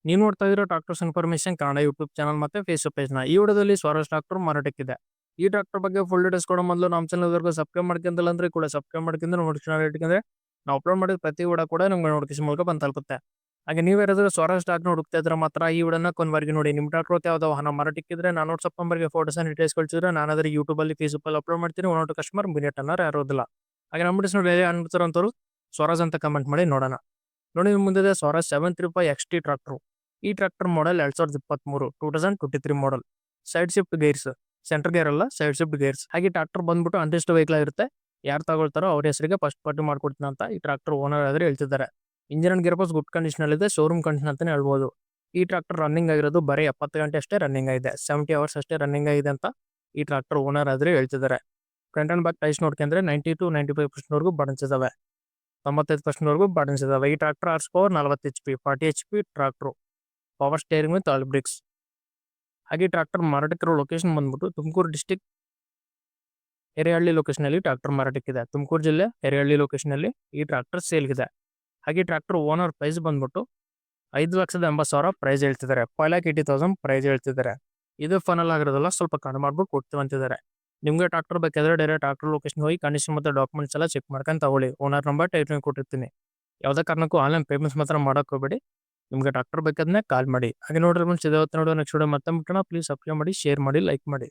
ನೀವು ನೋಡ್ತಾ ಇರೋ tractors information Kannada YouTube channel ಮತ್ತೆ ಫೇಸ್ಬುಕ್ ಪೇಜ್ನ. ಈ ವಿಡಿಯೋದಲ್ಲಿ ಸ್ವರಾಜ್ ಟ್ರಾಕ್ಟರ್ ಮಾರಾಟಕ್ಕಿದೆ. ಈ ಟ್ರಾಕ್ಟರ್ ಬಗ್ಗೆ ಫುಲ್ ಡೀಟೇಲ್ಸ್ ಕೊಡೋ ಮೊದಲು ನಮ್ಮ ಚಾನಲ್ವರೆಗೂ ಸಬ್ಸ್ಕ್ರೈಬ್ ಮಾಡ್ಕೊಂತಿಲ್ಲ ಅಂದ್ರೆ ಕೂಡ ಸಬ್ಸ್ಕ್ರೈಬ್ ಮಾಡ್ಕೊಂಡು ನೋಟಿಫಿಕೇಶನ್ ಇಟ್ಕೊಂಡ್ರೆ ನಾವು ಅಪ್ಲೋಡ್ ಮಾಡಿದ ಪ್ರತಿ ವಿಡಿಯೋ ಕೂಡ ನಿಮ್ಗೆ ನೋಟಿಫಿಕೇಶನ್ ಮೂಲಕ ಬಂದು ತಲುಪುತ್ತೆ. ಹಾಗೆ ನೀವು ಯಾರಾದ್ರೂ ಸ್ವರಾಜ್ ಟ್ರಾಕ್ಟರ್ ಹುಡುಕ್ತಾ ಇದ್ರೆ ಮಾತ್ರ ಈ ವಿಡಿಯೋನ ಕೊನೆವರೆಗೂ ನೋಡಿ. ನಿಮ್ಮ ಟ್ರಾಕ್ಟರ್ ಯಾವ್ದೋ ವಾಹನ ಮಾರಾಟಕ್ಕಿದ್ರೆ ನಾನು ವಾಟ್ಸಪ್ ನಂಬರ್ಗೆ ಫೋಟೋಸ್ ಅಂಡ್ ಡೀಟೇಲ್ಸ್ ಕಳಿಸಿದ್ರೆ ನಾನು ಅದರ ಯೂಟ್ಯೂಬಲ್ಲಿ ಫೇಸ್ಬುಕ್ಕಲ್ಲಿ ಅಪ್ಲೋಡ್ ಮಾಡ್ತೀನಿ. ಒನ್ ಟು ಕಸ್ಟಮರ್ ಮಿನಿಟ್ ಅನ್ನೋರು ಯಾರೋದಿಲ್ಲ. ಹಾಗೆ ನಮ್ಮ ಬಿಡಿಸ್ ನೋಡಿ ಅನ್ಸೋರಂತವ್ರು ಸ್ವರಾಜ್ ಅಂತ ಕಮೆಂಟ್ ಮಾಡಿ ನೋಡೋಣ. ನೋಡಿ ನಿಮ್ಮ ಮುಂದೆ ಸ್ವರಾಜ್ 735 XT ಟ್ರಾಕ್ಟರ್. ಈ tractor model 2023 2023 model. Side shift gears, centre gear ಅಲ್ಲ, ಸೈಡ್ ಶಿಫ್ಟ್ ಗೇರ್ಸ್. ಹಾಗೆ ಟ್ರಾಕ್ಟರ್ ಬಂದ್ಬಿಟ್ಟು ಅನ್ರಿಸ್ಟ್ ವೆಹಿಕಲ್ ಆಗಿರುತ್ತೆ. ಯಾರು ತಗೊಳ್ತಾರೋ ಅವ್ರ ಹೆಸರಿಗೆ ಫಸ್ಟ್ ಪಾರ್ಟಿ ಮಾಡ್ಕೊಡ್ತೀನಿ ಅಂತ ಈ ಟ್ರಾಕ್ಟರ್ ಓನರ್ ಆದ್ರೆ ಹೇಳ್ತಿದ್ದಾರೆ. Engine and gear box good condition ಇದೆ, ಶೋರೂಮ್ ಕಂಡೀಷನ್ ಅಂತಾನೆ ಹೇಳ್ಬೋದು. ಈ ಟ್ರಾಕ್ಟರ್ ರನ್ನಿಂಗ್ ಆಗಿರೋದು ಬರೀ 70 ಗಂಟೆ ಅಷ್ಟೇ ರನ್ನಿಂಗ್ ಆಗಿದೆ, 70 ಅವರ್ಸ್ ಅಷ್ಟೇ ರನ್ನಿಂಗ್ ಆಗಿದೆ ಅಂತ ಈ ಟ್ರಾಕ್ಟರ್ ಓನರ್ ಆದ್ರೆ ಹೇಳ್ತಿದ್ದಾರೆ. ಫ್ರಂಟ್ ಅಂಡ್ ಬ್ಯಾಕ್ ಟೈರ್ಸ್ ನೋಡ್ಕೊಂಡ್ರೆ 90 to 95% ವರೆಗೂ ಬಟನ್ಸ್ ಇದಾವೆ, 95% ವರೆಗೂ ಬಟನ್ಸ್ ಇದಾವೆ. ಈ tractor horse power 40 HP, 40 HP tractor. Power steering with all brakes. ಹಾಗೆ ಟ್ರಾಕ್ಟರ್ ಮಾರಾಟಕ್ಕಿರೋ ಲೊಕೇಶನ್ ಬಂದ್ಬಿಟ್ಟು ತುಮಕೂರು ಡಿಸ್ಟಿಕ್ ಎರೆಹಳ್ಳಿ ಲೊಕೇಶನ್ ಅಲ್ಲಿ ಟ್ರಾಕ್ಟರ್ ಮಾರಾಟಕ್ಕಿದೆ. ತುಮಕೂರು ಜಿಲ್ಲೆ ಎರೆಹಳ್ಳಿ ಲೊಕೇಶನ್ ಅಲ್ಲಿ ಈ ಟ್ರಾಕ್ಟರ್ ಸೇಲ್ಗಿದೆ. ಹಾಗೆ ಟ್ರಾಕ್ಟರ್ ಓನರ್ ಪ್ರೈಸ್ ಬಂದ್ಬಿಟ್ಟು 5,80,000 ಪ್ರೈಸ್ ಹೇಳ್ತಿದ್ದಾರೆ. 5,80,000 ಪ್ರೈಸ್ ಹೇಳ್ತಿದ್ದಾರೆ. ಇದು ಫೈನಲ್ ಆಗಿರೋದಲ್ಲ, ಸ್ವಲ್ಪ ಕಡಿಮೆ ಮಾಡ್ಬಿಟ್ಟು ಕೊಡ್ತೀವಿ ಅಂತಿದ್ದಾರೆ. ನಿಮ್ಗೆ ಟ್ರಾಕ್ಟರ್ ಬೇಕಾದ್ರೆ ಡೈರೆಕ್ಟ್ ಟ್ರಾಕ್ಟರ್ ಲೊಕೇಶನ್ ಹೋಗಿ ಕಂಡೀಷನ್ ಮತ್ತೆ ಡಾಕ್ಯುಮೆಂಟ್ಸ್ ಎಲ್ಲ ಚೆಕ್ ಮಾಡ್ಕೊಂಡು ತಗೊಳ್ಳಿ. ಓನರ್ ನಂಬರ್ ಟೈಟಲ್ ಕೊಟ್ಟಿರ್ತೀನಿ. ಯಾವುದೇ ಕಾರಣಕ್ಕೂ ಆನ್ಲೈನ್ ಪೇಮೆಂಟ್ಸ್ ಮಾತ್ರ ಮಾಡಕ್ ಹೋಗಬೇಡಿ. ನಿಮ್ಗೆ ಟ್ರಾಕ್ಟರ್ ಬೇಕಾದ್ರೆ ಕಾಲ್ ಮಾಡಿ. ಹಾಗೆ ನೋಡ್ರಿ ಫ್ರೆಂಡ್ಸ್, ಇದೇ ಹೊತ್ತು ನೋಡೋ ನೆಕ್ಸ್ಟ್ ವಿಡಿಯೋ ಮತ್ತೆ ಮುಟ್ಟೋಣ. ಪ್ಲೀಸ್ ಸಬ್ಸ್ಕ್ರೈಬ್ ಮಾಡಿ, ಶೇರ್ ಮಾಡಿ, ಲೈಕ್ ಮಾಡಿ.